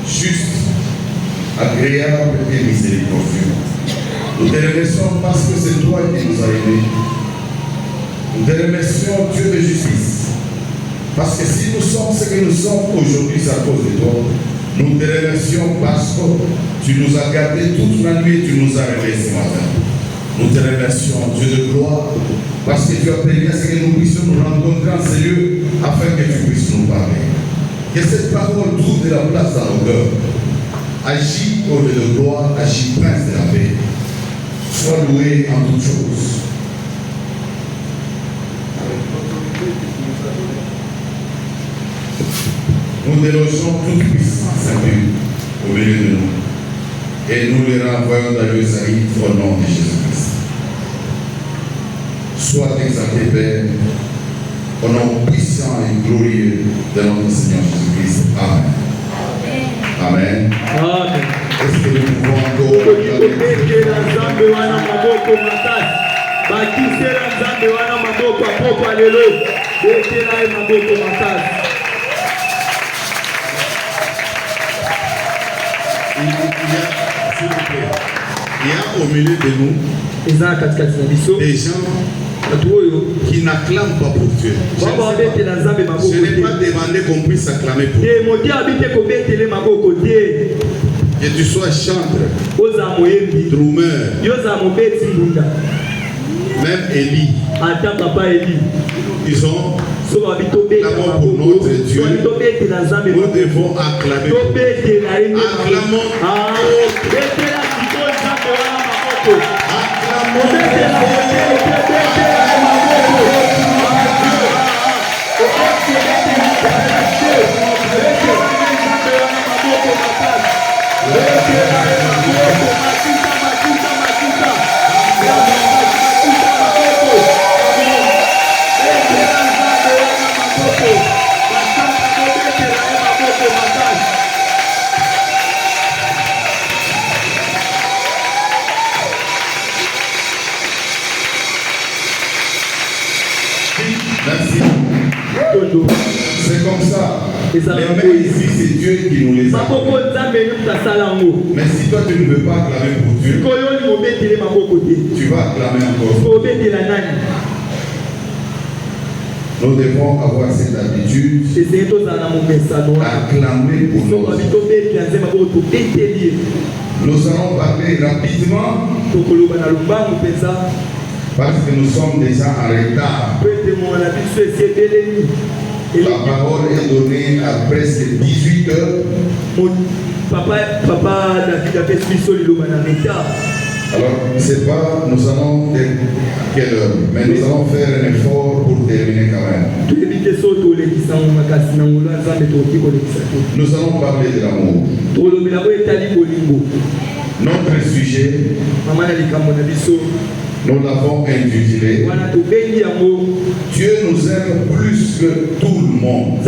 juste, agréable et miséricordieux. Nous te remercions parce que c'est toi qui nous as aimés. Nous te remercions, Dieu de justice. Parce que si nous sommes ce que nous sommes aujourd'hui, c'est à cause de toi. Nous te remercions parce que tu nous as gardés toute la nuit et tu nous as réveillés ce matin. Nous te remercions, Dieu de gloire, parce que tu as permis à ce que nous puissions nous rencontrer en ces lieux afin que tu puisses nous parler. Que cette parole trouve de la place dans nos cœurs. Agis au lieu de gloire, agis prince de la paix. Sois loué en toutes choses. Nous délogeons toute puissance impure au milieu de nous et nous les renvoyons dans le Saïd au nom de Jésus-Christ. Sois exalté, Père, au nom puissant et glorieux de notre Seigneur Jésus-Christ. Amen. Amen. Amen. Est-ce que nous pouvons encore il y a au milieu de nous des gens qui n'acclament pas pour Dieu. Je n'ai pas demandé qu'on puisse acclamer pour Dieu. Que tu sois chanteur, drummer, même Élie. Ils ont l'amour pour notre Dieu. Nous devons acclamer. Acclamons. Merci. C'est comme ça. Les mains ici, c'est Dieu qui nous les a. Mais si toi tu ne veux pas acclamer pour Dieu, tu vas acclamer encore. Nous devons avoir cette habitude d'acclamer pour nous. Nous allons parler rapidement parce que nous sommes déjà en retard. La parole est donnée à presque 18 heures. Alors, c'est pas, nous allons quelle heure, mais nous allons faire un effort pour terminer quand même. Nous allons parler de l'amour. Notre sujet, nous l'avons intitulé Dieu nous aime plus que tout le monde.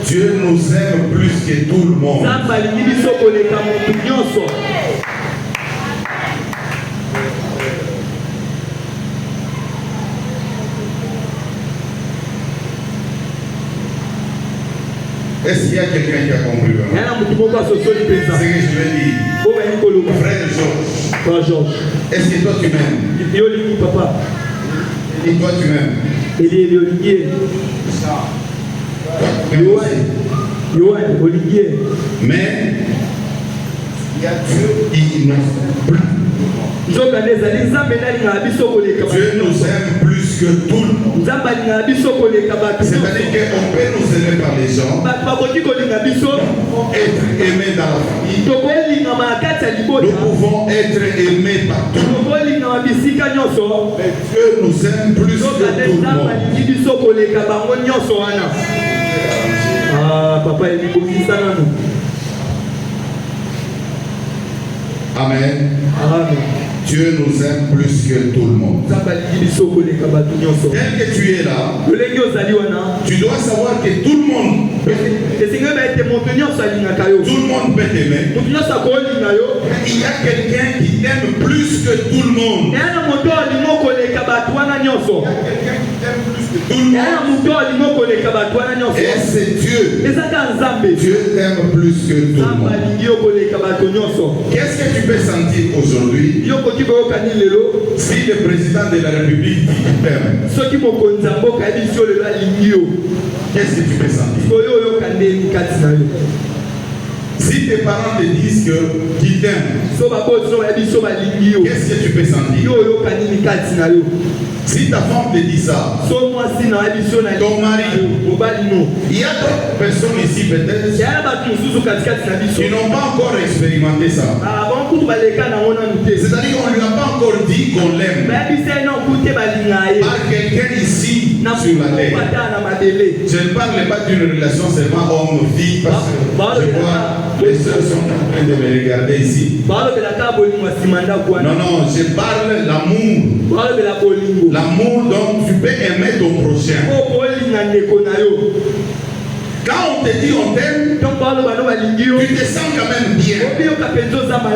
Dieu nous aime plus que tout le monde. Est-ce qu'il y a quelqu'un qui a compris vraiment? C'est ce que je vais dire. Frère Georges, est-ce que toi tu m'aimes? Et toi tu m'aimes? Mais il y a Dieu qui nous plus. Dieu nous aime plus que tout le monde. C'est-à-dire qu'on peut nous aimer par les gens, être aimés dans la famille, nous pouvons être aimés par tout. Mais Dieu nous aime plus que tout le monde. Amen. Amen. Dieu nous aime plus que tout le monde. Tel que tu es là, tu dois savoir que tout le monde peut t'aimer. Il y a quelqu'un qui t'aime plus que tout le monde. Il y a quelqu'un qui t'aime plus que tout le monde. Et c'est Dieu. Dieu t'aime plus que tout le monde. Qu'est-ce que tu peux sentir aujourd'hui si le président de la République t'aime? Qu'est-ce que tu peux sentir? Si tes parents te disent qu'ils t'aiment, qu'est-ce que tu peux sentir? Si ta femme te dit ça, ton mari, il y a d'autres personnes ici peut-être qui n'ont pas encore expérimenté ça. C'est-à-dire qu'on ne lui a pas encore dit qu'on l'aime par quelqu'un ici sur la terre. Je ne parle pas d'une relation seulement homme-fille parce que je vois les soeurs sont en train de me regarder ici. Non, non, je parle l'amour. L'amour, donc tu peux aimer ton prochain. Quand on te dit on t'aime, tu te sens quand même bien.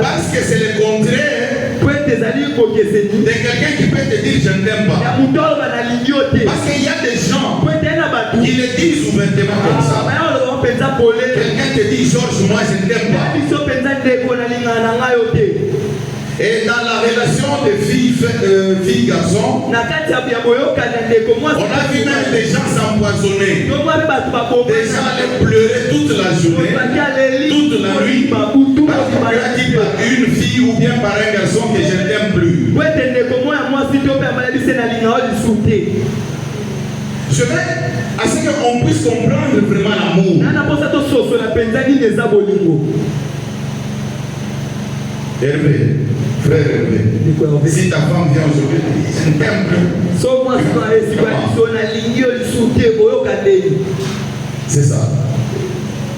Parce que c'est le contraire de quelqu'un qui peut te dire je ne t'aime pas. Parce qu'il y a des gens qui le disent ouvertement comme ça. Quelqu'un te dit Georges, moi je ne t'aime pas. Et dans la relation de fille-garçon, on a vu même des gens s'empoisonner. Des gens allaient pleurer toute la journée, toute la nuit, parce qu'on lui a dit par une fille ou bien par un garçon que je ne t'aime plus. Je vais à ce qu'on puisse comprendre vraiment l'amour. Hervé, frère Hervé, si ta femme vient aujourd'hui, je ne t'aime plus. C'est ça.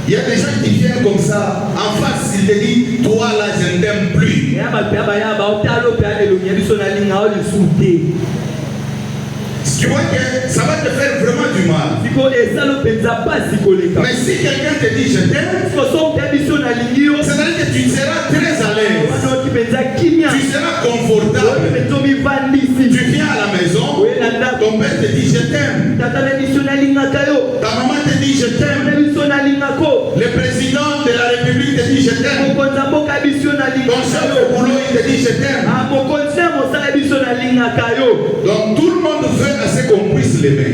Il y a des gens qui viennent comme ça, en face, ils te disent, toi là, je ne t'aime plus. Tu vois que ça va te faire vraiment du mal. Mais si quelqu'un te dit je t'aime, c'est-à-dire que tu seras très à l'aise. Tu seras confortable. Tu viens à la maison, ton père te dit je t'aime. Ta maman te dit je t'aime. Le président de la République te dit je t'aime. Ton chef au boulot il te dit je t'aime. Donc tout le monde veut à ce qu'on puisse l'aimer.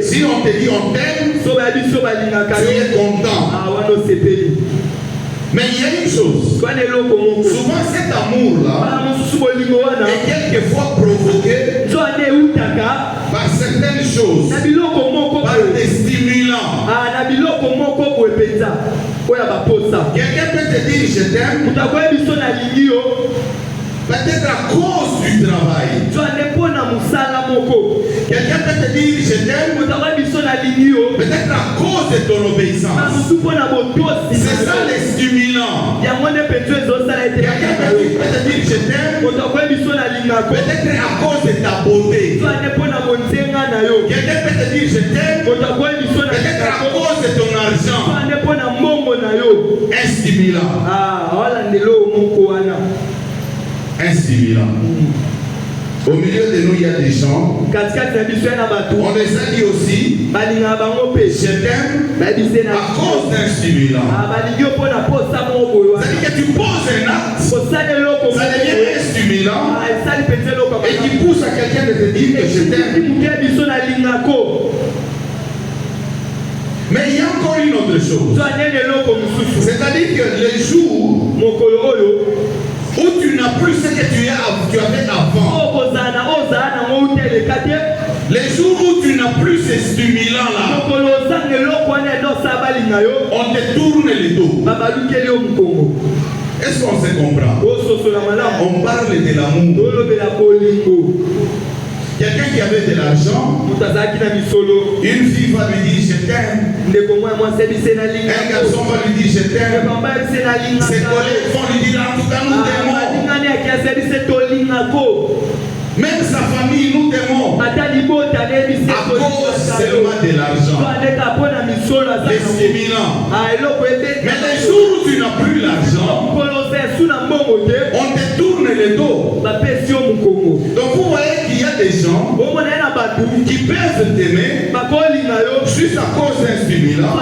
Si on te dit on t'aime, tu es content. Mais il y a une chose. Souvent cet amour-là est quelquefois provoqué par certaines choses, par des stimulants. Quelqu'un peut te dire je t'aime, peut-être à cause du travail. Quelqu'un peut te dire je t'aime, peut-être à cause de ton obéissance. C'est ça les stimulants. Quelqu'un peut te dire je t'aime, peut-être à cause de ta beauté. Quelqu'un peut te dire je t'aime, peut-être à cause de ton argent. Un stimulant. Un stimulant. Au milieu de nous, il y a des gens. On les a dit aussi. Je t'aime à cause d'un stimulant. C'est-à-dire que tu poses un acte, ça devient un stimulant et qui pousse à quelqu'un de te dire que je t'aime. Mais il y a encore une autre chose. C'est-à-dire que les jours où tu n'as plus ce que tu avais avant, les jours où tu n'as plus ces stimulants-là, on te tourne le dos. Est-ce qu'on se comprend? On parle de l'amour. Quelqu'un qui avait de l'argent, une fille va lui dire je t'aime. Un garçon va lui dire je t'aime. Ses collègues vont lui dire en tout cas nous t'aimons. Même sa famille nous t'aimons. À cause seulement de l'argent. Les stimulants. Mais les jours où tu n'as plus l'argent, on te tourne le dos. Donc vous voyez qu'il y a des gens qui peuvent t'aimer juste à cause d'un stimulant.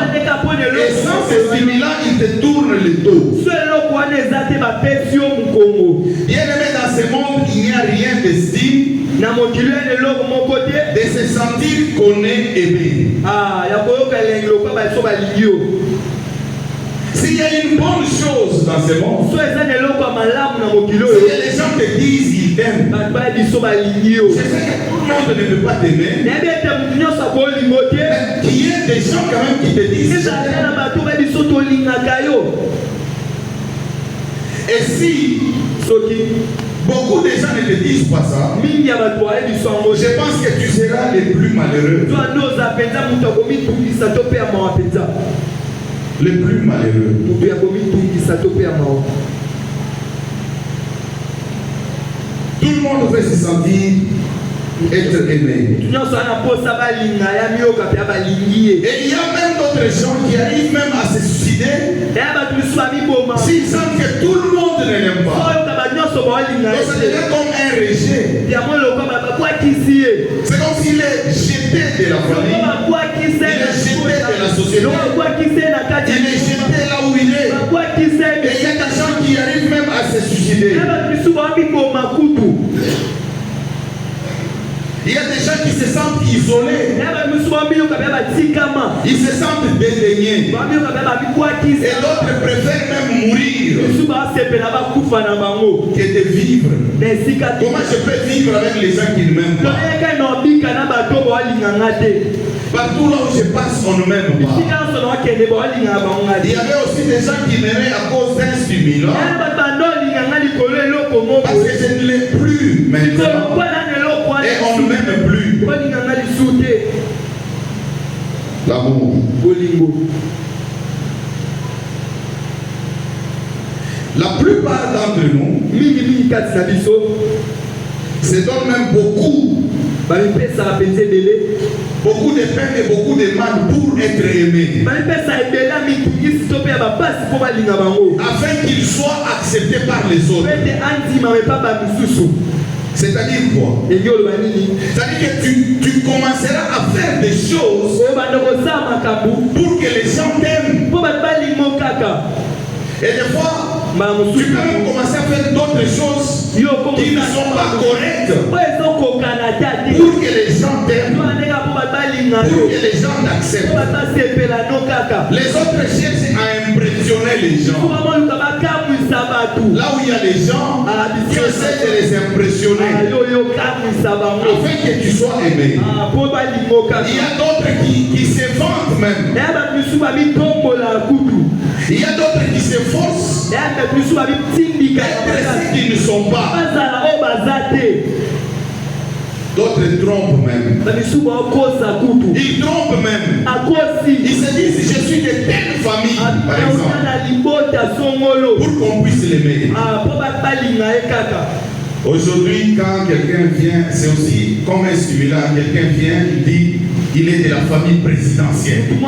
Et sans ce stimulant, ils te tournent le dos. Bien aimé, dans ce monde, il n'y a rien d'estime. De se sentir qu'on est aimé. S'il y a une bonne chose dans ce monde, c'est que les gens te disent qu'ils t'aiment. Je sais que tout le monde ne peut pas t'aimer, mais qu'il y ait des gens quand même qui te disent. Et si beaucoup de gens ne te disent pas ça, je pense que tu seras le plus malheureux. Le plus malheureux. Tout le monde veut se sentir être aimé. Et il y a même d'autres gens qui arrivent même à se suicider s'ils sentent que tout le monde ne l'aime pas. Donc ça devient comme un rejet. C'est comme s'il est jeté de la famille, il est jeté de la société, il est jeté là où il est. Et il y a des gens qui arrivent même à se suicider. Il y a des gens qui se sentent isolés. Ils se sentent dédaignés. Et d'autres préfèrent même mourir que de vivre. Comment je peux vivre avec les gens qui ne m'aiment pas? Partout là où je passe, on ne m'aime pas. Il y avait aussi des gens qui m'aimaient à cause d'un stimulant. Parce que je ne l'ai plus maintenant. Et on ne m'aime plus. L'amour. La plupart d'entre nous se donnent même beaucoup de peine et beaucoup de mal pour être aimé. Afin qu'il soit accepté par les autres. C'est-à-dire quoi? C'est-à-dire que tu commenceras à faire des choses pour que les gens t'aiment. Et des fois, tu peux même commencer à faire d'autres choses qui ne sont pas correctes pour que les gens t'aiment, pour que les gens t'acceptent. Les autres cherchent à impressionner les gens. Là où il y a des gens, tu essaies de les impressionner afin que tu sois aimé. Il y a d'autres qui se vantent même. Il y a d'autres qui s'efforcent d'être ceux qui ne sont pas. D'autres trompent même. Ils trompent même. Ils se disent, je suis de telle famille, par exemple, pour qu'on puisse l'aimer. Aujourd'hui, quand quelqu'un vient, c'est aussi comme un stimulant. Quelqu'un vient, il dit, il est de la famille présidentielle. Il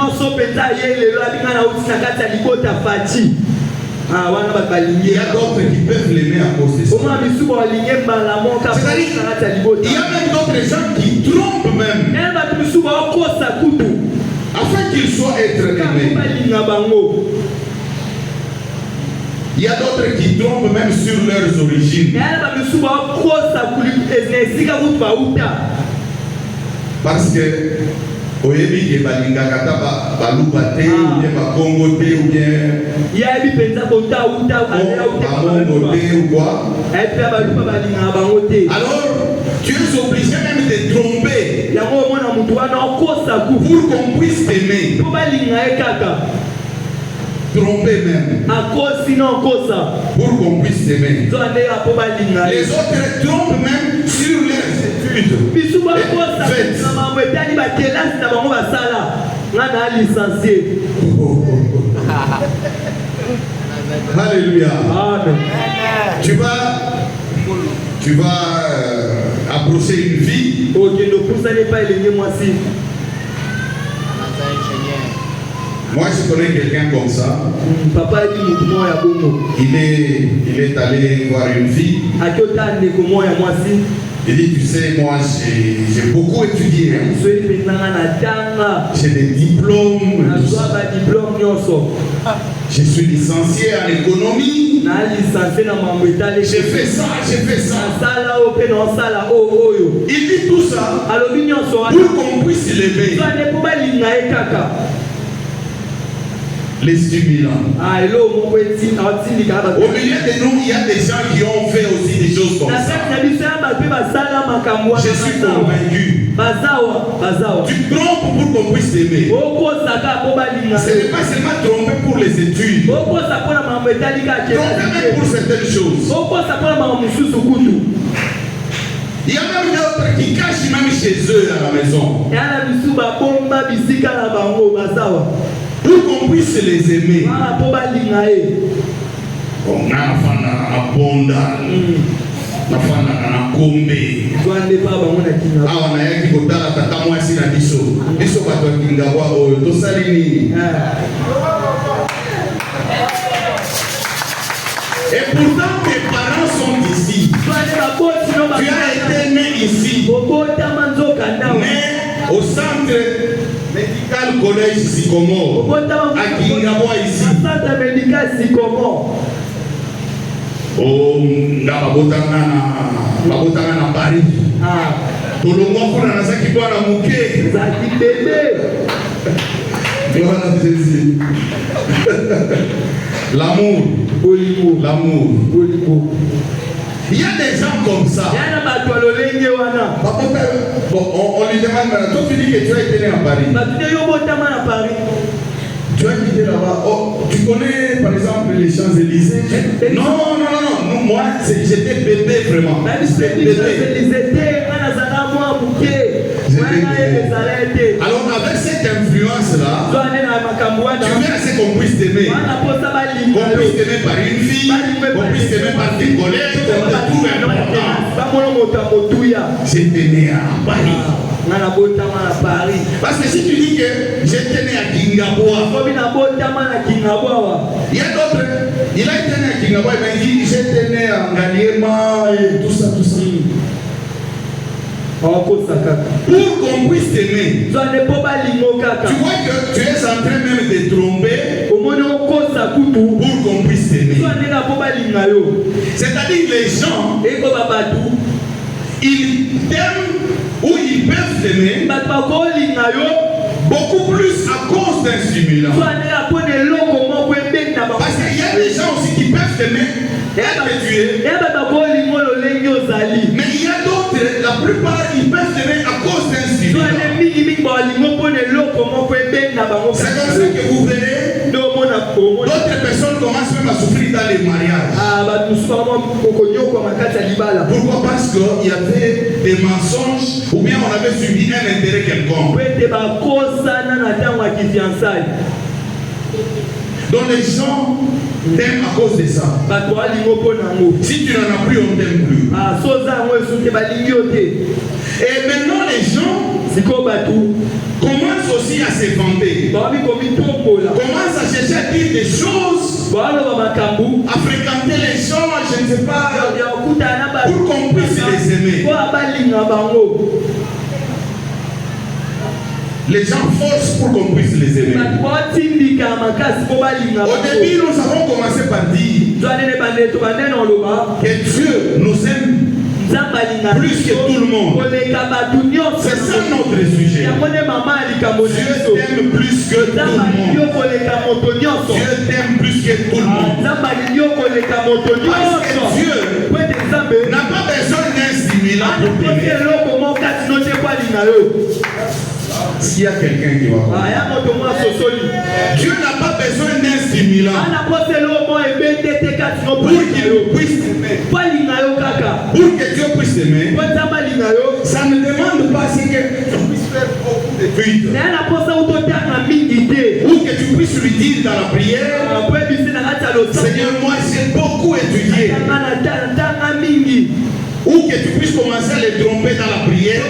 y a d'autres qui peuvent l'aimer à cause de ça. C'est-à-dire, il y a même d'autres gens qui trompent même afin qu'ils soient être aimés. Il y a d'autres qui trompent même sur leurs origines. Parce que oyebi ke balingaka ta baluba te ou bien bakongo te ou bien yebi penza kota uta ou quoi. Alors tu es obligé même de tromper pour qu'on puisse t'aimer. Tromper même pour qu'on puisse t'aimer. Les autres trompent même sur leurs études. Alléluia. Tu vas approcher une vie. Moi, je connais quelqu'un comme ça. Papa dit mouvement ya bongo. Il est allé voir une fille. Akota ndeko moya mwasi. Il dit, tu sais, moi, j'ai beaucoup étudié. J'ai des diplômes. Je suis licencié en économie. J'ai fait ça, j'ai fait ça. Il dit tout ça pour qu'on puisse l'élever. Les stimulants. Au milieu de nous, il y a des gens qui ont fait aussi des choses comme ça. Je suis convaincu. Tu trompes pour qu'on puisse aimer. Ce n'est pas seulement tromper pour les études. Tromper même pour certaines choses. Il y a même d'autres qui cachent même chez eux à la maison. Pour qu'on puisse les aimer. On a un bonda. Nafana kombe. On a yaki kotala tata mwasi na biso. Biso bato kingawa oyo tosali nini? Et pourtant tes parents sont ici. Tu as été né ici. Mais au centre médical collège Sycomore. À Kingawa ici. Centre médical Sycomore. Oh, babotanga na Paris. Tolongo kuna na saki bwana muke. Zaki bébé. Voilà Jésus. L'amour. L'amour. Il y a des gens comme ça. On lui demande maintenant, toi tu dis que tu as été né à Paris. Tu as quitté là-bas. Oh, tu connais par exemple les Champs-Élysées? Non. Moi j'étais bébé vraiment. Alors avec cette influence-là, tu viens à ce qu'on puisse t'aimer. Qu'on puisse t'aimer par une fille, qu'on puisse t'aimer par tes collègues, qu'on te trouve important. J'étais né à Paris. Parce que si tu dis que j'étais né à Kingaboa, il y a d'autres. Il a été né à Kingaboa, il m'a dit j'étais né à Ngaliema et tout ça. Pour qu'on puisse t'aimer. Tu vois que tu es en train même de tromper pour qu'on puisse t'aimer. C'est-à-dire que les gens, ils t'aiment ou ils peuvent t'aimer beaucoup plus à cause d'un stimulant. Parce qu'il y a des gens aussi qui peuvent t'aimer et te tuer. Mais il y a d'autres, la plupart, ils peuvent t'aimer à cause d'un stimulant. C'est comme ça que vous verrez, d'autres personnes commencent même à souffrir dans les mariages. Pourquoi? Parce qu'il y avait des mensonges ou bien on avait subi un intérêt quelconque. Donc les gens t'aiment à cause de ça. Si tu n'en as plus, on t'aime plus. Et maintenant les gens commencent aussi à se vanter. Commencent à chercher à dire des choses, à fréquenter les gens, je ne sais pas, pour qu'on puisse les aimer. Les gens forcent pour qu'on puisse les aimer. Au début, nous avons commencé par dire que Dieu nous aime plus que tout le monde. C'est ça notre sujet. Dieu t'aime plus que tout le monde. Dieu t'aime plus que tout le monde. Parce que Dieu n'a pas besoin d'un stimulant pour t'aimer. S'il y a quelqu'un qui va comprendre. Dieu n'a pas besoin d'un stimulant pour qu'il puisse t'aimer. Pour que Dieu puisse t'aimer, ça ne demande pas si que tu puisses faire beaucoup d'études ou que tu puisses lui dire dans la prière, Seigneur, moi j'ai beaucoup étudié. Ou que tu puisses commencer à les tromper dans la prière.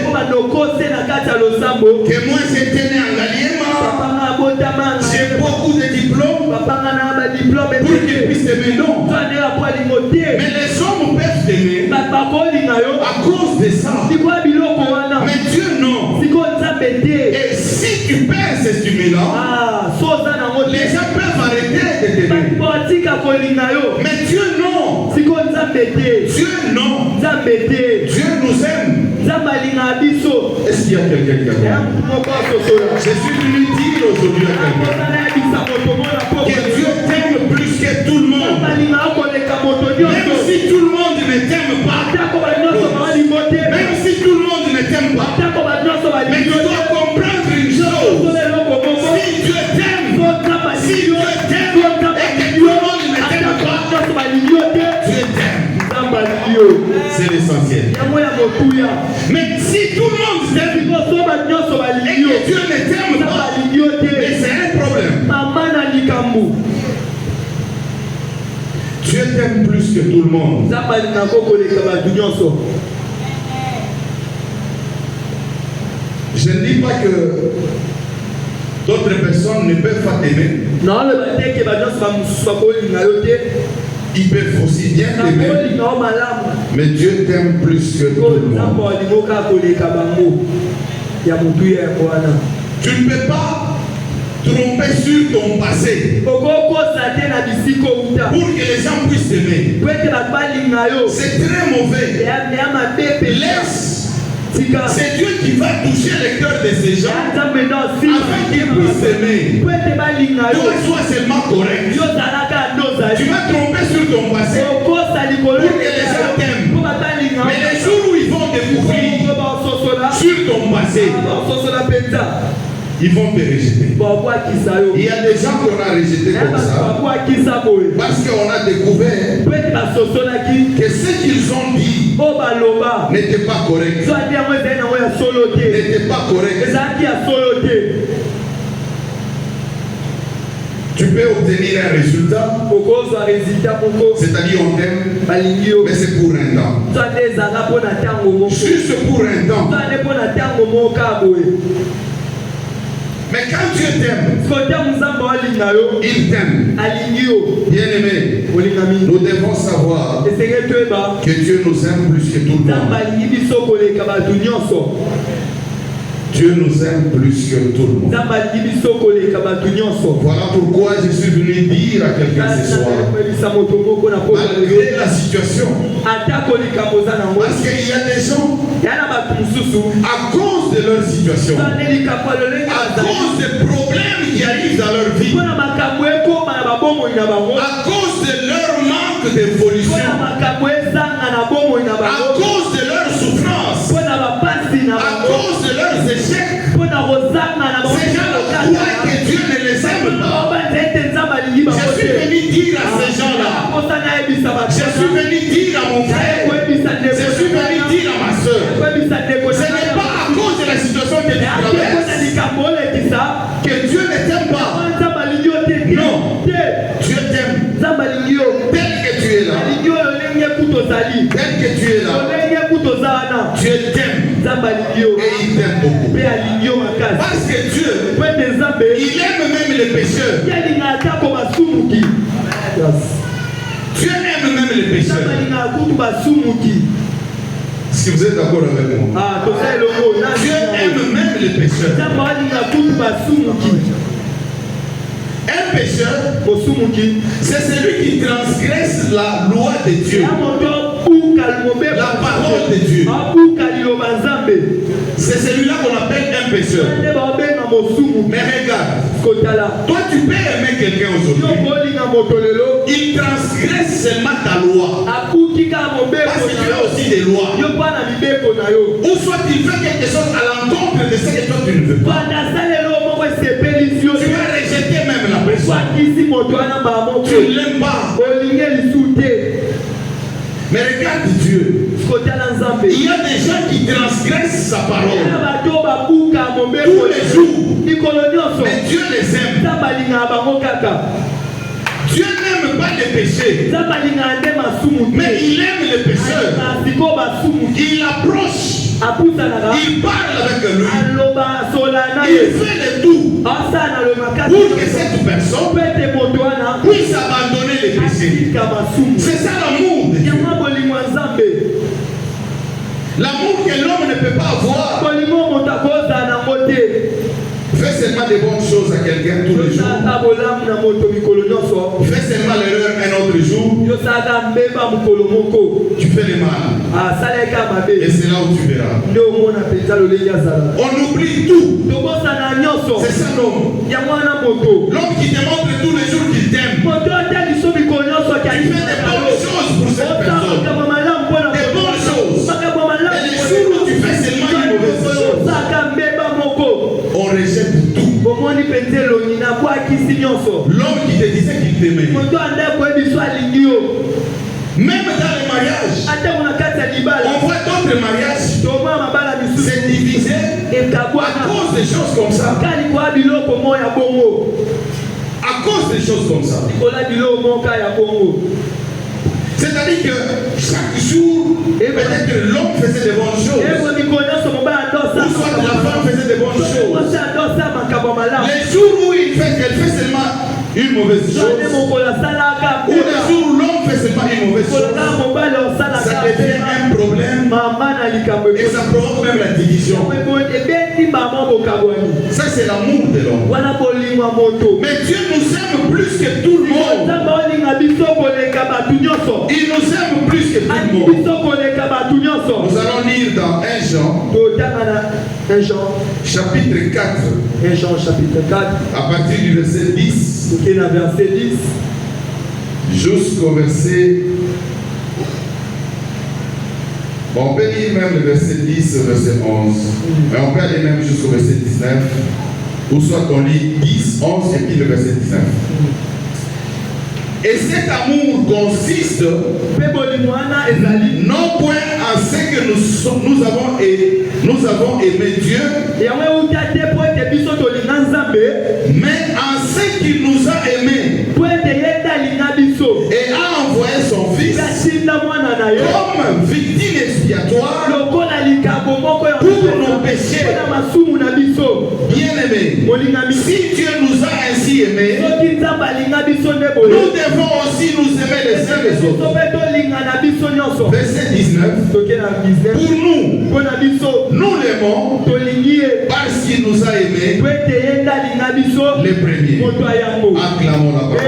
Que moi j'étais né en Ngaliema. J'ai beaucoup t'aimer, non. Mais les hommes peuvent t'aimer à cause de ça. Mais Dieu, non. Et si tu perds ces humains-là, les gens peuvent arrêter de t'aimer. Mais Dieu, non. Dieu, non. Dieu nous aime. Est-ce qu'il y a quelqu'un qui a compris? Je suis venu dire aujourd'hui à quelqu'un que Dieu t'aime plus que tout le monde. Même si tout le monde ne t'aime pas, même si tout le monde ne t'aime pas, mais tu dois comprendre une chose. Si Dieu t'aime, et que tout le monde ne t'aime pas, Dieu t'aime. C'est l'essentiel. Mais si tout le monde t'aime et que Dieu ne t'aime pas, mais c'est un problème. Dieu t'aime plus que tout le monde. Je ne dis pas que d'autres personnes ne peuvent pas t'aimer. Ils peuvent aussi bien t'aimer. Mais Dieu t'aime plus que tout le monde. Tu ne peux pas tromper sur ton passé pour que les gens puissent t'aimer. C'est très mauvais. Laisse. C'est Dieu qui va toucher le cœur de ces gens afin qu'ils puissent s'aimer. Toi, sois seulement correct. Tu vas tromper sur ton passé pour que les gens t'aiment. Mais les jours où ils vont découvrir sur ton passé, ils vont te rejeter. Il y a des gens qu'on a rejetés comme ça parce qu'on a découvert que ce qu'ils ont dit n'était pas correct. N'était pas correct. Tu peux obtenir un résultat, c'est-à-dire on t'aime, mais c'est pour un temps. Juste pour un temps. Mais quand Dieu t'aime, il t'aime. Bien-aimé, nous devons savoir que Dieu nous aime plus que tout le monde. Dieu nous aime plus que tout le monde. Voilà pourquoi je suis venu dire à quelqu'un ce soir, malgré la situation, parce qu'il y a des gens, à cause de leur situation, à cause des problèmes qui arrivent dans leur vie, à cause de leur manque d'évolution, à cause de leur souffrance, à cause de leurs échecs, ces gens-là croient que Dieu ne les aime pas. Je suis venu dire à ces gens-là, je suis venu dire à mon frère, je suis venu dire à ma soeur, ce n'est pas à cause de la situation que tu traverses que Dieu ne t'aime pas. Non, Dieu t'aime tel que tu es là. Tel que tu es là, Dieu t'aime et il t'aime beaucoup. Parce que Dieu, il aime même les pécheurs. Dieu aime même les pécheurs. Si vous êtes d'accord avec moi, Dieu aime même les pécheurs. Un pécheur, c'est celui qui transgresse la loi de Dieu, la parole de Dieu. C'est celui-là qu'on appelle un pécheur. Mais regarde, toi tu peux aimer quelqu'un aujourd'hui, il transgresse seulement ta loi, parce que tu as aussi des lois. Ou soit il fait quelque chose à l'encontre de ce que toi tu ne veux pas. Tu vas rejeter même la personne. Tu ne l'aimes pas. Mais regarde Dieu. Il y a des gens qui transgressent sa parole tous les jours. Mais Dieu les aime. Dieu n'aime pas les péchés, mais il aime les pécheurs. Il approche, il parle avec lui, il fait le tout pour que cette personne puisse abandonner les les péchés. C'est ça l'amour de Dieu. L'amour que l'homme ne peut pas avoir. Fais seulement des bonnes choses à quelqu'un tous les jours. Fais seulement l'erreur un autre jour. Tu fais le mal. Et c'est là où tu verras. On oublie tout. C'est ça l'homme. L'homme qui te montre tous les jours qu'il t'aime. Tu fais des bonnes choses pour cette personne. Des bonnes choses. Et les jours où tu fais seulement une mauvaise chose, on rejette tout. L'homme qui te disait qu'il t'aimait. Même dans les mariages, on voit d'autres mariages se diviser à cause des choses comme ça. À cause des choses comme ça. C'est-à-dire que chaque jour, peut-être que l'homme faisait des bonnes choses. Ou soit la femme faisait des bonnes choses. Les jours où il fait qu'elle fait seulement une mauvaise chose, ou les jours où l'homme fait seulement une mauvaise chose, ça devient un problème et ça provoque même la division. Ça c'est l'amour de l'homme. Mais Dieu nous aime plus que tout le monde. Il nous aime plus que tout le monde. Nous allons lire dans 1 Jean chapitre 4 à partir du verset 10 jusqu'au verset, bon, on peut lire même le verset 10 au verset 11, mais on peut aller même jusqu'au verset 19, ou soit on lit 10, 11 et puis le verset 19. Et cet amour consiste non point en ce que nous avons aimé Dieu, mais en ce qu'il nous a aimés et a envoyé son Fils comme victime expiatoire pour nos péchés. Bien-aimés, si Dieu nous a ainsi aimés, nous devons aussi nous aimer les uns les autres. Verset 19. Pour nous l'aimons parce qu'il nous a aimés les premiers. Acclamons la parole.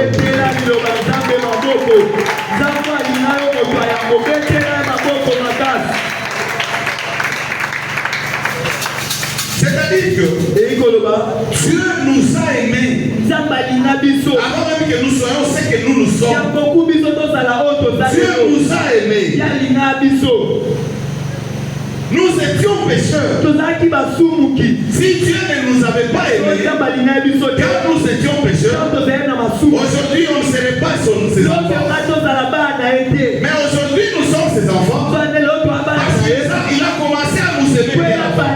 C'est-à-dire que Dieu nous a aimés avant même que nous soyons ce que nous sommes. Dieu nous a aimés. Nous étions pécheurs. Si Dieu ne nous avait pas aimés, quand nous étions pécheurs, aujourd'hui on ne serait pas ses enfants. Mais aujourd'hui nous sommes ses enfants. Parce qu'il a commencé à nous aimer bien avant.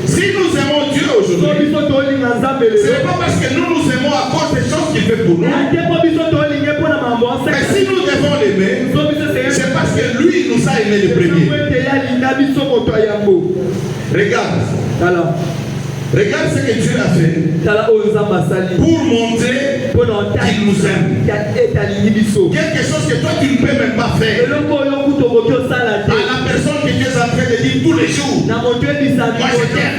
Si nous aimons Dieu aujourd'hui, ce n'est pas parce que nous nous aimons à cause des choses qu'il fait pour nous. Mais si nous devons l'aimer, c'est parce que lui nous a aimés les premiers. Regarde ce que Dieu a fait pour montrer qu'il nous aime. Quelque chose que toi tu ne peux même pas faire. À la personne que tu es en train de dire tous les jours, moi je t'aime,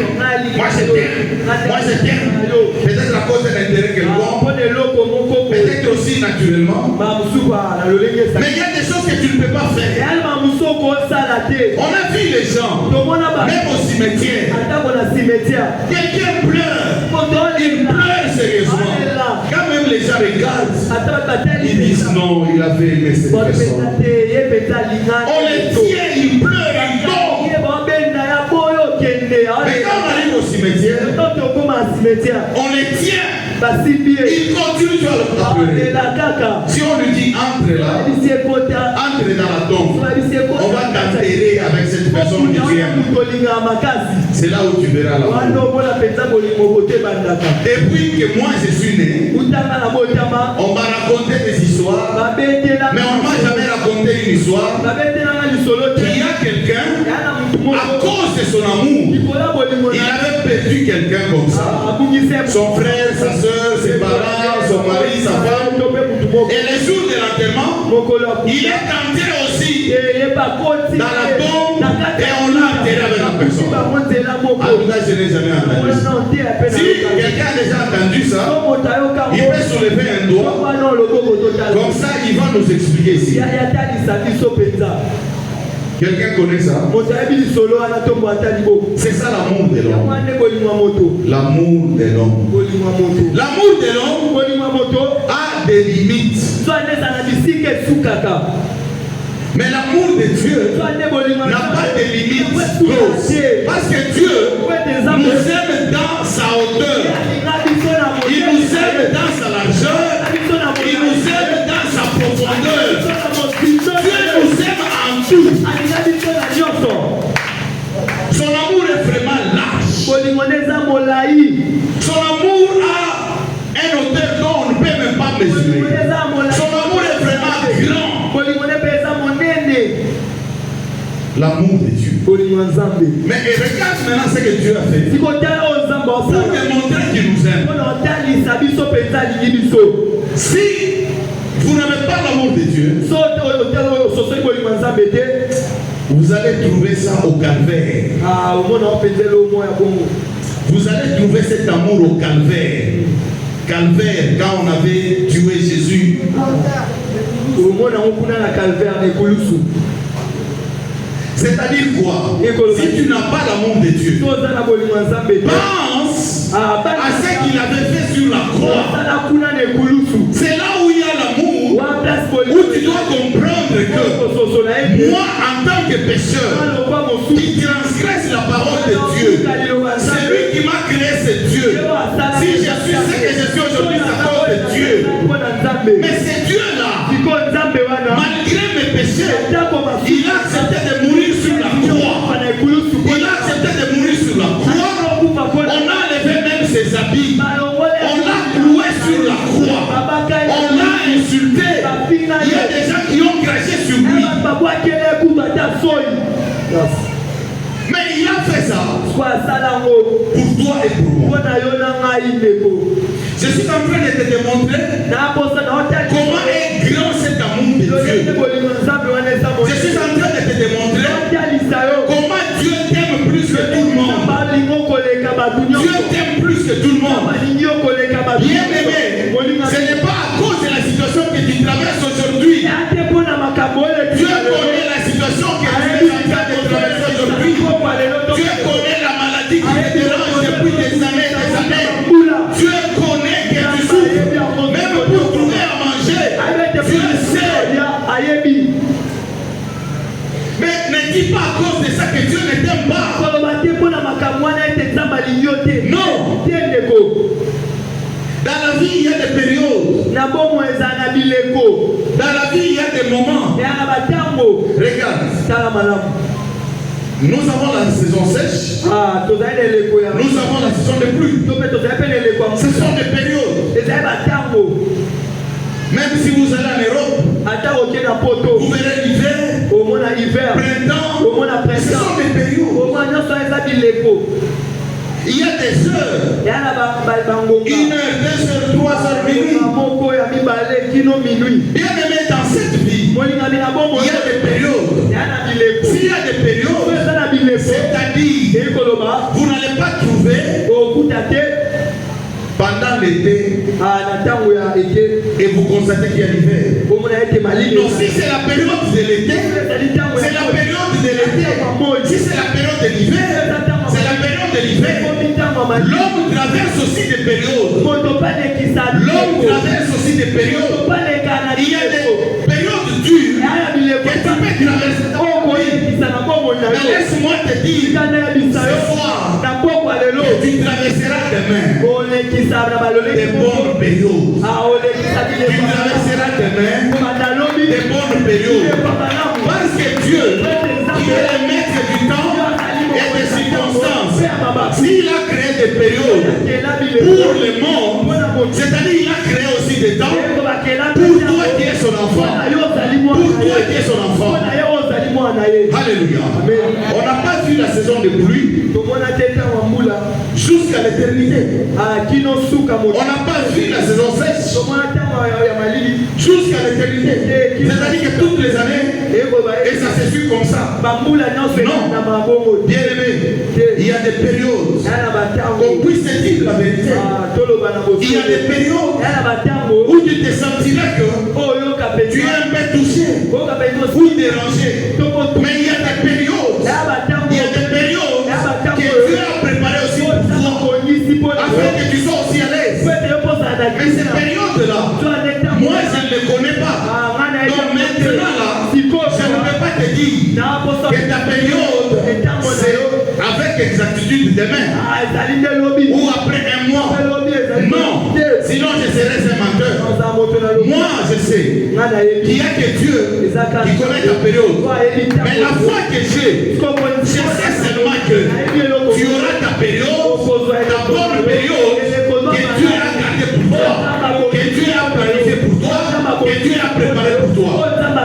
moi je t'aime, moi je t'aime. Peut-être à cause de l'intérêt quelconque, peut-être aussi naturellement. Mais il y a des choses que tu ne peux pas faire. On a vu les gens, même au cimetière. Quelqu'un pleure, il pleure sérieusement. Quand même les gens regardent, ils disent non, il avait aimé cette personne. On les tient, ils pleurent, ils dorment. Mais quand on arrive au cimetière, on les tient. Il continue à le pleurer. Si on lui dit entre là, entre dans la tombe, on va t'enterrer avec cette personne que tu aimes. C'est là où tu verras l'amour. Depuis que moi je suis né, on m'a raconté des histoires, mais on ne m'a jamais raconté une histoire qu'il y a quelqu'un, à cause de son amour, il avait perdu quelqu'un comme ça. Son frère, sa soeur, ses parents, son mari, sa femme. Et les jours de l'enterrement, il est entré aussi dans la tombe et on l'a enterré avec la personne. En tout cas, je n'ai jamais entendu ça. Si quelqu'un a déjà entendu ça, il peut soulever un doigt. Comme ça, il va nous expliquer ici. Quelqu'un connaît ça? C'est ça l'amour de l'homme. L'amour de l'homme. L'amour de l'homme a des limites. Mais l'amour de Dieu n'a pas de limites grosses. Parce que Dieu nous aime dans sa hauteur. Il nous aime dans sa largeur. Il nous aime dans sa profondeur. Dieu nous aime en tout. Son amour est vraiment large. Son amour a un hauteur dont on ne peut même pas mesurer. Son amour est vraiment grand. L'amour de Dieu. Mais regarde maintenant ce que Dieu a fait. Pour démontrer qu'il nous aime. Si vous n'avez pas l'amour de Dieu, vous allez trouver ça au calvaire. Vous allez trouver cet amour au calvaire. Calvaire, quand on avait tué Jésus. C'est-à-dire quoi? Si tu n'as pas l'amour de Dieu, pense à ce qu'il avait fait sur la croix. C'est là où il y a l'amour, où tu dois comprendre que moi, en tant que pécheur, qui transgresse la parole de Dieu, c'est lui qui m'a créé, c'est Dieu. Si je suis ce que je suis aujourd'hui, c'est à cause de Dieu. Mais c'est Dieu-là, malgré mes péchés, il a accepté de mourir sur la croix. Il a accepté de mourir sur la croix. On a enlevé même ses habits. On l'a cloué sur la croix. On l'a insulté. Il y a des gens qui ont craché sur lui. Mais il a fait ça pour toi et pour moi. Je suis en train de te démontrer comment est grand cet amour de Dieu. Je suis en train de te démontrer comment Dieu t'aime plus que tout le monde. Dieu t'aime plus que tout le monde. Bien aimé, ce n'est pas à cause de la situation que tu traverses aujourd'hui. Dieu connaît la situation que tu es en train de traverser aujourd'hui. Dieu connaît la maladie qui te dérange depuis des années, des années. Dieu connaît que tu souffres, même pour trouver à manger. Dieu sait. Mais ne dis pas à cause de ça que Dieu ne t'aime pas. Non. Dans la vie, il y a des périodes. Dans la vie, il y a des moments. Regarde. Nous avons la saison sèche. Nous avons la saison de pluie. Ce sont des périodes. Même si vous allez en Europe, vous verrez l'hiver, printemps, ce sont des périodes. Il y a des heures, 1 heure, 2 heures, 3 heures, minuit. Bien aimé, dans cette vie, il y a des périodes. S'il y a des périodes, c'est-à-dire, vous n'allez pas trouver pendant l'été et vous constatez qu'il y a l'hiver. Non, si c'est la période de l'été, c'est la période de l'été. Si c'est la période de l'hiver, c'est la période de l'hiver. L'homme traverse aussi des périodes. L'homme traverse aussi des périodes. Il y a des périodes dures que tu peux traverser. Mais laisse-moi te dire, ce soir, tu traverseras demain des bonnes périodes. Tu traverseras demain des bonnes périodes. Parce que Dieu, qui est le maître du temps et des circonstances, s'il a créé des périodes pour le monde, c'est-à-dire il a créé aussi des temps pour toi qui es son enfant. Pour toi qui es son enfant. Alléluia. On n'a pas vu la saison de pluie. jusqu'à l'éternité. On On n'a pas vu la saison sèche jusqu'à l'éternité. C'est-à-dire que toutes les années, et ça se suit comme ça. Non. Bien aimé, il y a des périodes qu'on puisse se dire la vérité. Il y a des périodes où tu te sentiras que tu es un peu touché ou dérangé. Mais il y a des périodes que Dieu a préparées aussi pour toi, afin que tu sois aussi à l'aise. Mais ces périodes-là, moi je ne les connais pas. Donc maintenant là, je ne peux pas te dire que ta période c'est avec exactitude demain ou après un mois. Non, sinon je serais un menteur. Moi je sais qu'il n'y a que Dieu qui connaît ta période. Mais la foi que j'ai, je sais seulement que tu auras ta période, ta bonne période que Dieu a gardée pour toi, que Dieu a planifiée pour toi, que Dieu a préparée pour toi.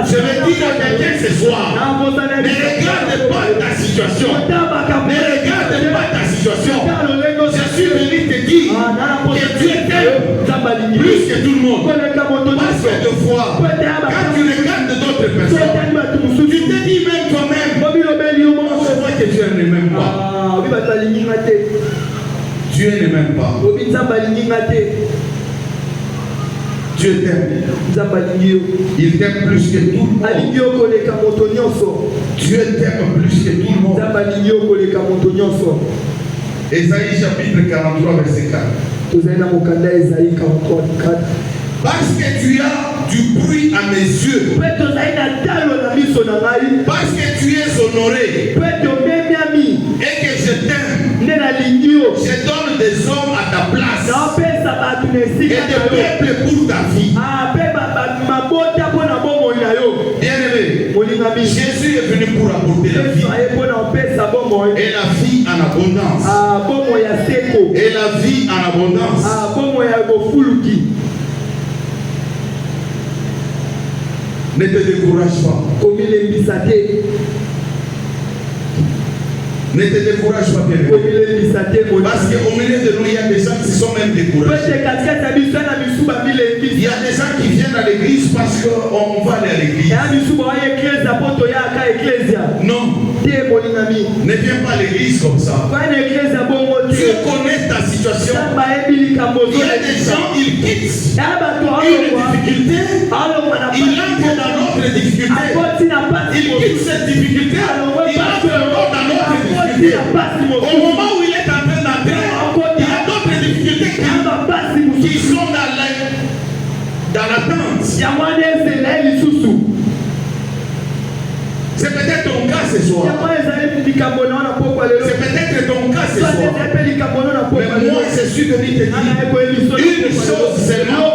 Je vais dire à quelqu'un ce soir, ne regarde pas ta situation. Ne regarde pas ta situation. Je suis venu te dire que Dieu t'aime plus que tout le monde. Parce que deux fois, quand tu regardes d'autres personnes, tu te dis même toi-même, je vois que Dieu ne m'aime pas. Dieu ne m'aime pas. Dieu t'aime. Il t'aime plus que tout le monde. Dieu t'aime plus que tout le monde. Ésaïe chapitre 43 verset 4. Parce que tu as du bruit à mes yeux. Parce que tu es honoré. Et que je t'aime. Je donne des hommes à ta place. Et des peuples pour ta vie. Bien aimé, Jésus est venu pour apporter la vie. Et la vie en abondance. Et la vie en abondance. Ne te décourage pas. Ne te décourage pas, bien aimé. Parce qu'au milieu de nous, il y a des gens qui sont même découragés. Il y a des gens qui viennent à l'église parce qu'on va aller à l'église. Non. Ne viens pas à l'église comme ça. Dieu connaît ta situation. Il y a des gens, ils quittent une difficulté. Il entre dans notre difficulté. Il quitte cette difficulté. Il entre encore dans notre difficulté. Au moment où il est en train d'entrer, il y a d'autres difficultés qui sont dans l'attente. C'est peut-être ton cas ce soir. C'est peut-être ton cas ce soir. Mais moi, je suis venu te dire une chose seulement.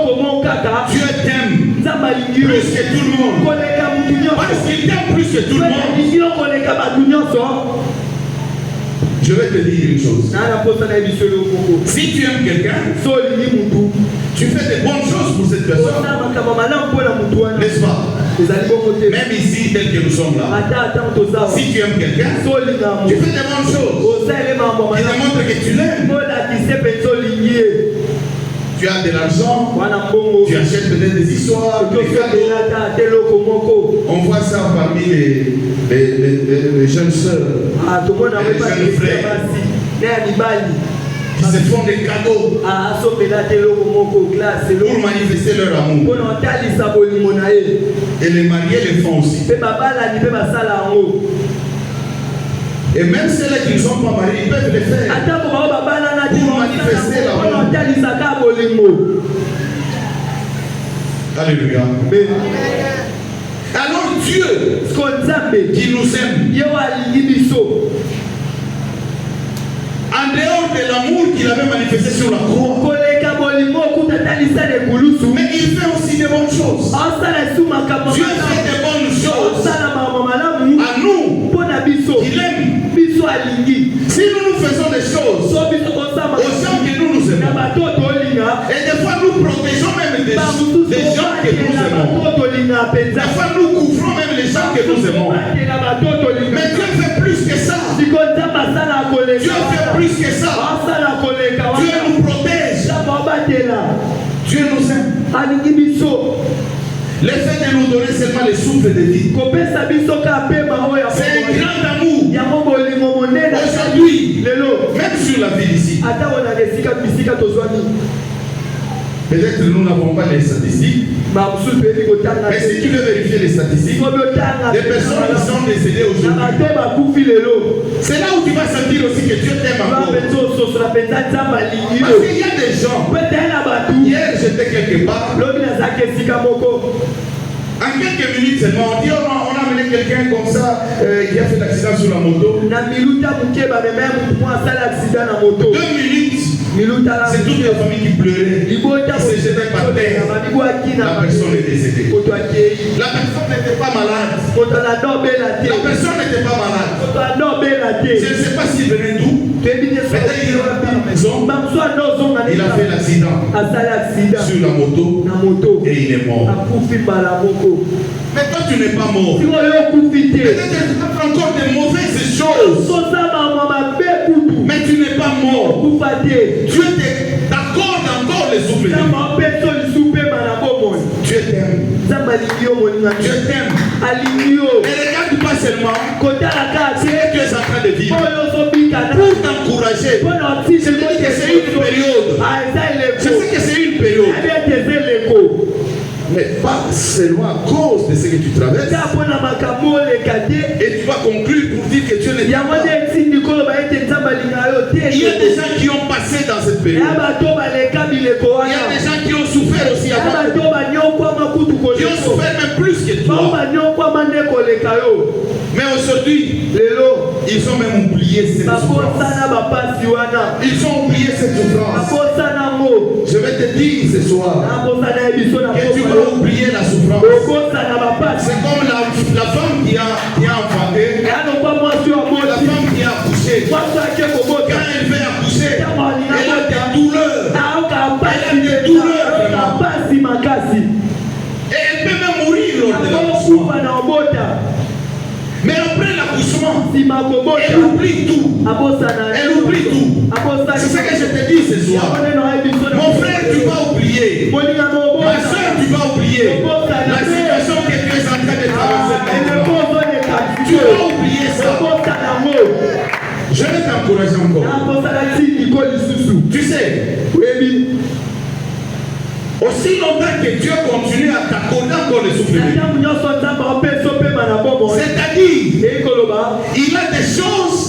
Dieu t'aime plus que tout le monde. Parce qu'il t'aime plus que tout le monde. Je vais te dire une chose. Si tu aimes quelqu'un, tu fais de bonnes choses pour cette personne. N'est-ce pas? Même ici, tel que nous sommes là. Si tu aimes quelqu'un, tu fais de bonnes choses. Tu démontres que tu l'aimes. Tu as de l'argent, tu achètes peut-être des histoires, des cadeaux. On voit ça parmi les jeunes sœurs, les jeunes frères qui se font des cadeaux pour manifester leur amour. Et les mariés le font aussi. Et même ceux qui ne sont pas mariés, ils peuvent le faire pour manifester l'amour. Alléluia. Alors Dieu qui nous aime, en dehors de l'amour qu'il avait manifesté sur la croix, mais il fait aussi de bonnes choses. Dieu fait de bonnes choses à nous qu'il aime. Si nous faisons des choses aux gens que nous aimons, et des fois nous protégeons même des gens que nous aimons, des fois nous couvrons même les gens que nous aimons, mais Dieu fait plus que ça. Dieu fait plus que ça. asala koleka Dieu nous protège. nzambe abatela Dieu nous aime. alingi biso Le fait de nous donner seulement le souffle de vie. kopesa biso ka pema oyo C'est un grand amour. yango bolingo monene Aujourd'hui, lelo même sur la ville ici, ata onaka esika bisika tozwani peut-être nous n'avons pas les statistiques, mamosusu toyebi kotanga mais si tu veux vérifier les statistiques, soki otanga des personnes qui sont décédées na aujourd'hui, bato bakufi lelo c'est là où tu vas sentir aussi que Dieu t'aime encore. mpenza ososola mpenza nzambe alingi Parce yo qu'il y a des gens, mpe teye na bato hier j'étais quelque part, lobi nazalaki esika moko en quelques minutes seulement, on dit on a amené quelqu'un comme ça qui a fait l'accident sur la moto. na miluta moke bamema motu mwa asala aksida na moto 2 minutes, miluta c'est toute la famille qui pleurait. libota Il se jetait par terre. babibwaki na La personne est décédée. moto akei La personne n'était pas malade. moto anadobela te La personne n'était pas malade. moto anobela te Je ne sais pas s'il venait d'où. toyebi te Peut-être qu'il est rentré à la maison. bamosu anozonga Il a fait l'accident asala aksida sur la moto na moto et il est mort. akufi mbala moko Mais toi, tu n'es pas mort. siko yo okufi te Peut-être que tu as fait encore des mauvaises choses. soza mamwa mabe kutu Mais tu n'es pas mort. okufa te Dieu t'accorde encore les souffles de vie. nzambe apeso lisu pema na bomoi Dieu t'aime. nzambe alingi yo moninga Dieu t'aime. alingi yo Mais regarde pas seulement kotalaka ce te que tu es en train de vivre. oyo ozobika na Pour t'encourager. mpona otisi Je dis que c'est une période. eza Je sais eleko que c'est une période. abi ete eza eleko Mais pas seulement à cause de ce que tu traverses. ka mpona makambo oleka te Et tu vas conclure pour dire que Dieu n'est yango pas. nde etindi koloba ete nzambe alinga yo te Il y a des gens qui ont passé dans cette ya période. bato baleka bileko Il y a des wana gens qui ont souffert aussi ya avant. bato banyokwama kutu Qui ont koleko souffert même plus que bao toi. banyokwama nde koleka yo Mais aujourd'hui, lelo ils ont même oublié cette souffrance. bakosana bapasi wana Ils ont oublié cette souffrance. bakosana ngo Je vais te dire ce soir nakosana ye biso na que tu vas oublier la souffrance. okosana bapasi C'est comme la femme qui a enfanté, ya lokwa mwasi wa la moti femme qui a accouché. mwasi ake Quand kobota elle veut accoucher, ntango alinga elle a bota des douleurs. aoka pasi Elle a des douleurs, vraiment. pasi makasi Et elle peut même mourir lors de l'accouchement. akokufa na obota Mais après l'accouchement, nsima kobota elle oublie tout. abosana Elle oublie tout. C'est ce que je te dis ce soir. Mon frère, tu vas oublier. moninga Ma mobota soeur, tu vas oublier la situation que tu es en train de traverser maintenant. Tu vas oublier ça. Je vais t'encourager encore. Tu sais, aussi longtemps que Dieu continue à t'accorder encore le souffle de vie, c'est-à-dire, il a des choses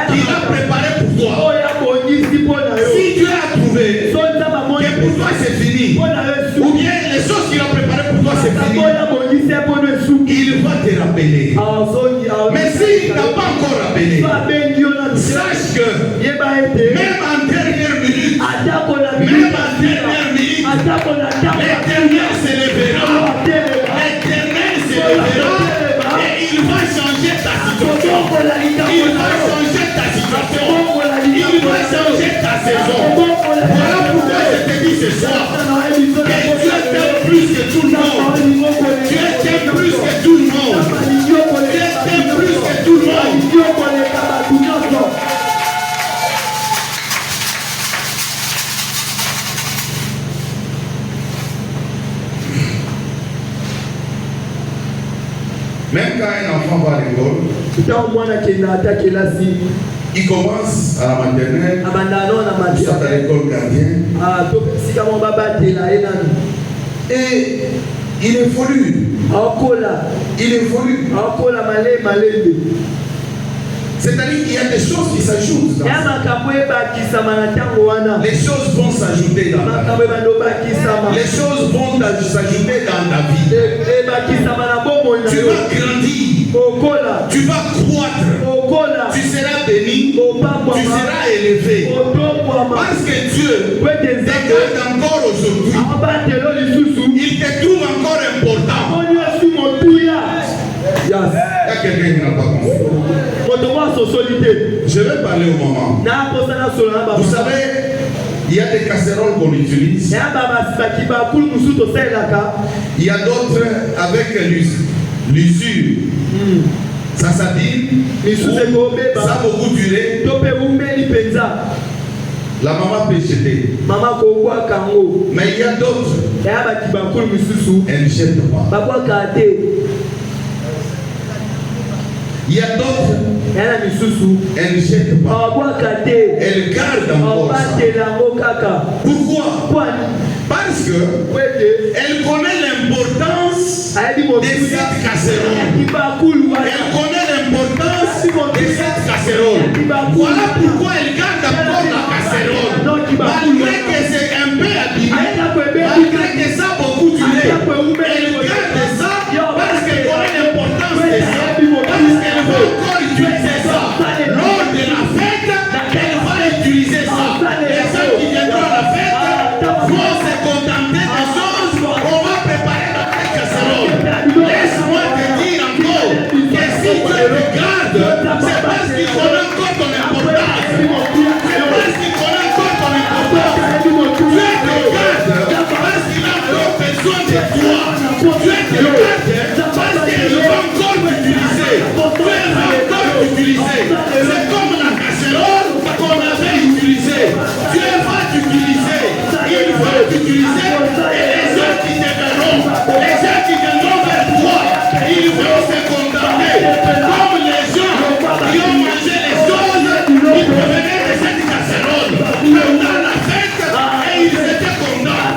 qu'il a préparées pour toi. Si Dieu a trouvé que pour toi c'est fini, ou bien les choses qu'il a préparées pour toi c'est fini, il va te rappeler. Mais s'il t'a pas encore rappelé, sache que même en dernière minute, l'éternel se lèvera. L'éternel se lèvera et il va changer ta situation. Il va changer ta situation. Il va changer ta saison. Voilà pourquoi je te dis ce soir que Dieu t'aime plus que tout le monde. Dieu t'aime plus que tout le monde. Dieu t'aime plus que tout le monde. Même quand un enfant va à l'école, il commence à la maternelle, il sort à l'école gardienne, et il évolue. Il évolue. C'est-à-dire qu'il y a des choses qui s'ajoutent dans ça. Les choses vont s'ajouter dans ta vie. Les choses vont s'ajouter dans ta vie. Tu vas grandir. Tu vas croître. Tu seras béni. Tu seras élevé. Parce que Dieu t'accorde encore aujourd'hui. Il te trouve encore important. Il y a quelqu'un qui n'a pas compris. Je vais parler au moment. Vous savez, il y a des casseroles qu'on utilise. Il y a d'autres avec l'usure. Ça s'abîme. Ça a beaucoup duré. La maman peut jeter. Maman kokwa kango. Mais il y a d'autres. Ya ba kibakulu misusu. Elle ne jette pas. Bakwa kate. Il y a d'autres. Ya na misusu. Elle ne jette pas. Bakwa kate. Elle garde encore ça. Pourquoi? Parce que elle connaît l'importance de cette casserole. Elle connaît l'importance de cette casserole. Voilà pourquoi elle garde encore la casserole. Malgré que c'est un peu abîmé, malgré que ça a beaucoup d'huile, elle garde ça parce qu'elle connaît l'importance de ça. Parce qu'elle va encore utiliser ça. Lors de la fête, elle va utiliser ça. Les gens qui viendront à la fête vont se contenter des choses. On va préparer notre casserole. Laisse-moi te dire encore que si tu te gardes, c'est parce qu'il connaît encore ton importance. C'est parce qu'il connaît encore ton importance. Tu te gardes parce qu'il a encore besoin de toi. Tu te gardes parce qu'il va encore t'utiliser. Tu vas encore t'utiliser. C'est comme la casserole qu'on avait utilisée. Tu vas t'utiliser. Il va t'utiliser. Et les gens qui te verront, les gens qui viendront vers toi, ils vont se condamner. Comme les gens qui ont mangé les choses qui provenaient de cette casserole pendant la fête et ils étaient contents.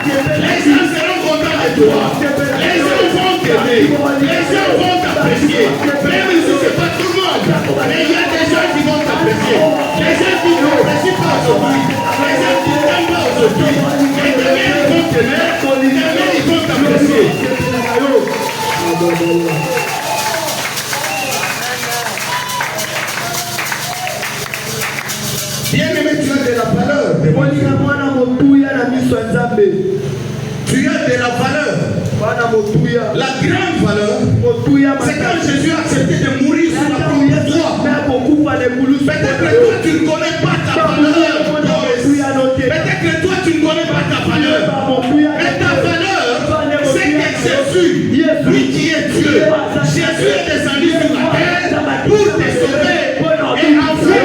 Les gens seront contents de toi. Les gens vont t'aimer. Les gens vont t'apprécier. Même si ce n'est pas tout le monde. Mais il y a des gens qui vont t'apprécier. Les gens qui ne t'apprécient pas aujourd'hui. Les gens qui ne t'aiment pas aujourd'hui. Et demain ils vont t'aimer. Demain ils vont t'apprécier. Bien-aimé, tu as de la valeur. Tu as de la valeur. La grande valeur, c'est quand Jésus a accepté de mourir sur la croix pour toi. Peut-être que toi tu ne connais pas ta valeur. Peut-être que toi tu ne connais pas ta valeur. Mais ta valeur, c'est que Jésus, lui qui est Dieu, Jésus est descendu sur la terre pour te sauver. Et enfin,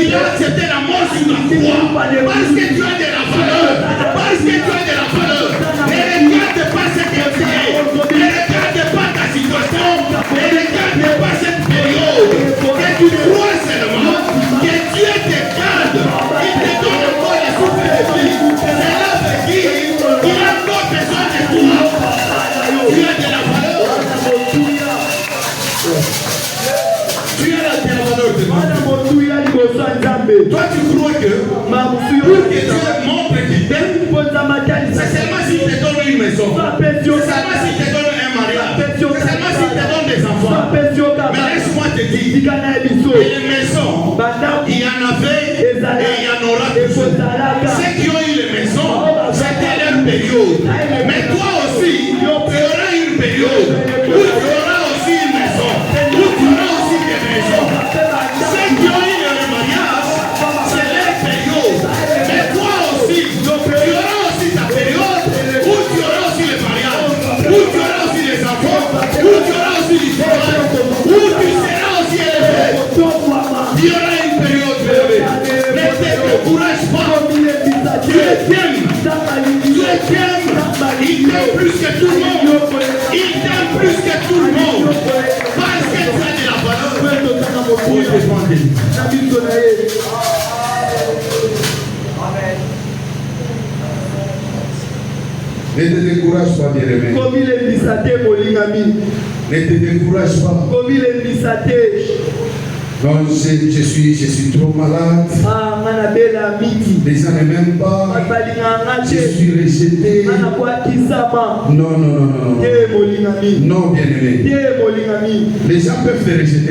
il a accepté la mort sur la croix. Parce que tu as de la valeur. Parce que tu as de la valeur. Ne regarde pas ce que tu es. Ne regarde pas ta situation. Ne regarde pas cette période. Que tu crois seulement que Dieu te garde. Il te donne encore les souffles de vie. C'est là veut dire qu'il a encore besoin de toi. Tu as de la valeur. Tu as de la valeur de toi. Toi tu crois que pour que Dieu montre qu'il t'aime, c'est seulement s'il te donne une maison, c'est seulement s'il te donne un mariage, c'est seulement s'il te donne des enfants. Mais laisse-moi te dire, les maisons, il y en avait et il y en aura toujours. Ceux qui ont eu les maisons, c'était leur période. Mais toi aussi, tu auras une période où tu auras aussi une maison, où tu auras aussi des maisons. Ceux qui ont eu le mariage, c'est leur période. Mais toi aussi, tu auras aussi ta période où tu auras aussi le mariage, où tu auras aussi les enfants, où tu auras aussi l'histoire, où tu seras aussi élevé. Il y aura une période élevée. Ne te décourage pas. Dieu t'aime. Dieu t'aime. Il t'aime plus que tout le monde. Il t'aime plus que tout le monde. Parce que tu as de la valeur pour défendre. Ne te décourage pas, bien-aimé. Ne te décourage pas. Non, je suis trop malade. Les gens ne m'aiment pas. Je suis rejeté. Non. Non, bien-aimé. Les gens peuvent te rejeter.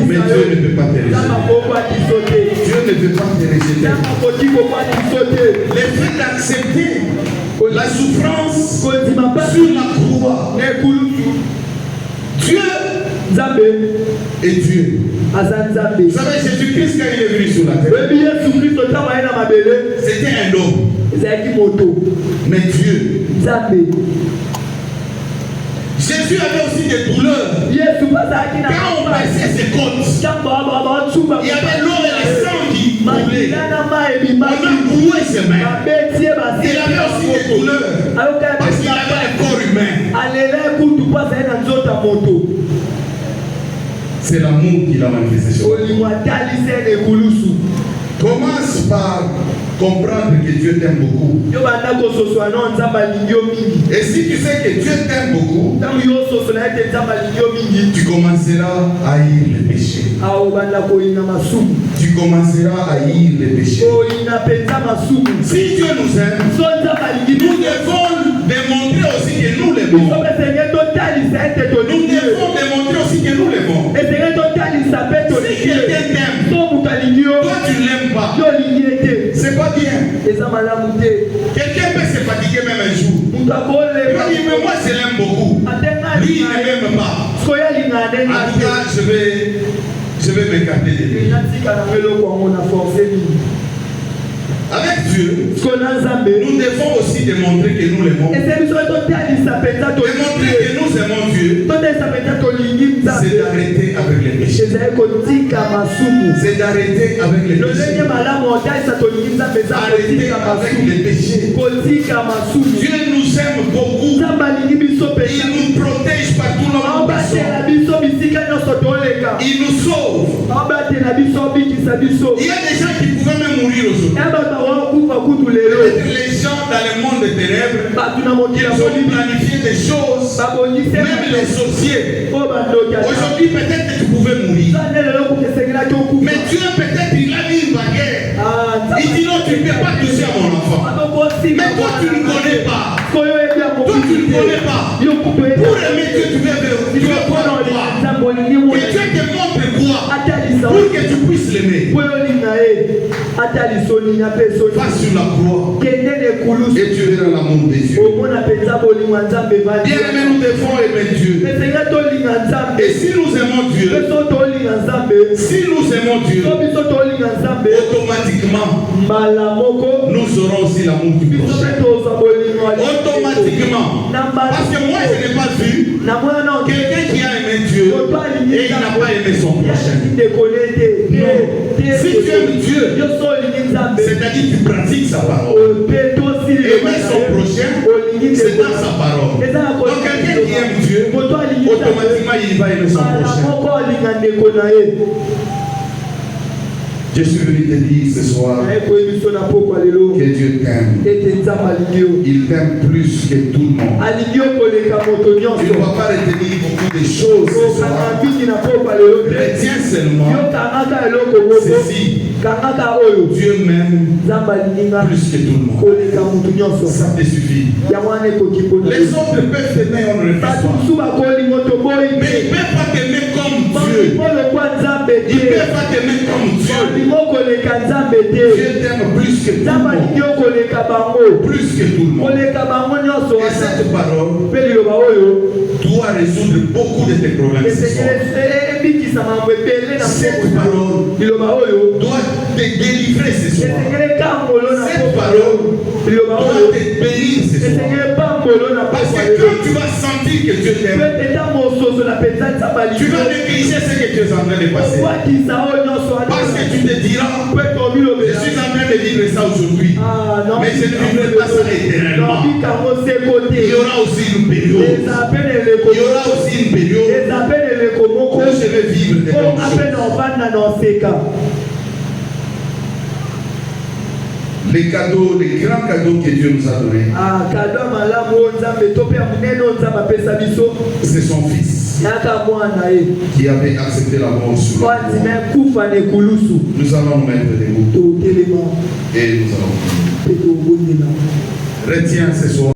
Mais Dieu ne peut pas te rejeter. Dieu ne peut pas te rejeter. Le fait d'accepter la souffrance sur la croix. Dieu est Dieu. Vous savez, Jésus-Christ, quand il est venu sur la terre, c'était un homme. Mais Dieu. Jésus avait aussi des douleurs. Quand on passait ses côtes, il y avait l'eau et le sang qui coulé. On a boué ses mains. Il avait aussi des douleurs. Parce qu'il avait un corps humain. C'est l'amour qu'il a manifesté sur toi. Commence par comprendre que Dieu t'aime beaucoup. Et si tu sais que Dieu t'aime beaucoup, tu commenceras à haïr les péchés. Tu commenceras à haïr les péchés. Si Dieu nous aime, nous devons démontrer aussi que nous l'aimons. Nous devons démontrer aussi que nous l'aimons. Si quelqu'un t'aime, toi tu ne l'aimes pas, c'est pas bien. Quelqu'un peut se fatiguer même un jour. Il va dire, mais moi je l'aime beaucoup. Lui il ne m'aime pas. En tout cas, je vais m'écarter de lui. Avec Dieu, nous devons aussi démontrer que nous l'aimons. Démontrer que nous aimons Dieu, c'est d'arrêter avec les péchés. C'est d'arrêter avec les péchés. Arrêter avec les péchés. Dieu nous aime beaucoup. Il nous protège partout là où nous passons. Il nous sauve. Il y a des gens qui pouvaient même mourir aujourd'hui. Peut-être les gens dans le monde des ténèbres, ils ont planifié des choses, même les sorciers. Aujourd'hui, peut-être que tu pouvais mourir. Mais Dieu, peut-être, il a mis une barrière. Il dit non, tu ne peux pas toucher à mon enfant. Mais toi, tu ne connais pas. Toi, tu ne connais pas. Pour aimer Dieu, tu veux prendre quoi? Que Dieu te montre quoi? Pour que tu puisses l'aimer. Va sur la croix et tu verras l'amour de Dieu. Bien aimé, nous devons aimer Dieu. Et si nous aimons Dieu, automatiquement, nous aurons aussi l'amour du prochain. Automatiquement. Parce que moi, je n'ai pas vu quelqu'un qui a aimé Dieu et il n'a pas aimé son prochain. Non. Si tu aimes Dieu, c'est-à-dire que tu pratiques sa parole. Aimer son prochain, c'est dans sa parole. Donc quelqu'un qui aime Dieu, automatiquement il va aimer son prochain. Je suis venu te dire ce soir que Dieu t'aime. Il t'aime plus que tout le monde. Il ne va pas retenir beaucoup de choses ce soir. Retiens seulement ceci. Dieu m'aime plus que tout le monde. Ça te suffit. Les autres peuvent t'aimer, on ne le fait pas. Mais ils ne peuvent pas t'aimer comme Dieu. Ils ne peuvent pas t'aimer comme Dieu. Dieu t'aime plus que tout le monde. Plus que tout le monde. Et cette parole doit résoudre beaucoup de tes problèmes ce soir. Cette parole doit te délivrer ce soir. Cette parole doit te bénir ce soir. Parce que quand tu vas sentir que Dieu t'aime, tu vas négliger ce que tu es en train de passer. Parce que tu te diras, je suis en train de vivre ça aujourd'hui, mais je ne vivrai pas ça éternellement. Il y aura aussi une période. Il y aura aussi une période où je vais vivre des bonnes choses. Les cadeaux, les grands cadeaux que Dieu nous a donnés, c'est son fils qui avait accepté la mort sur la croix. Nous allons nous mettre debout et nous allons. Retiens ce soir.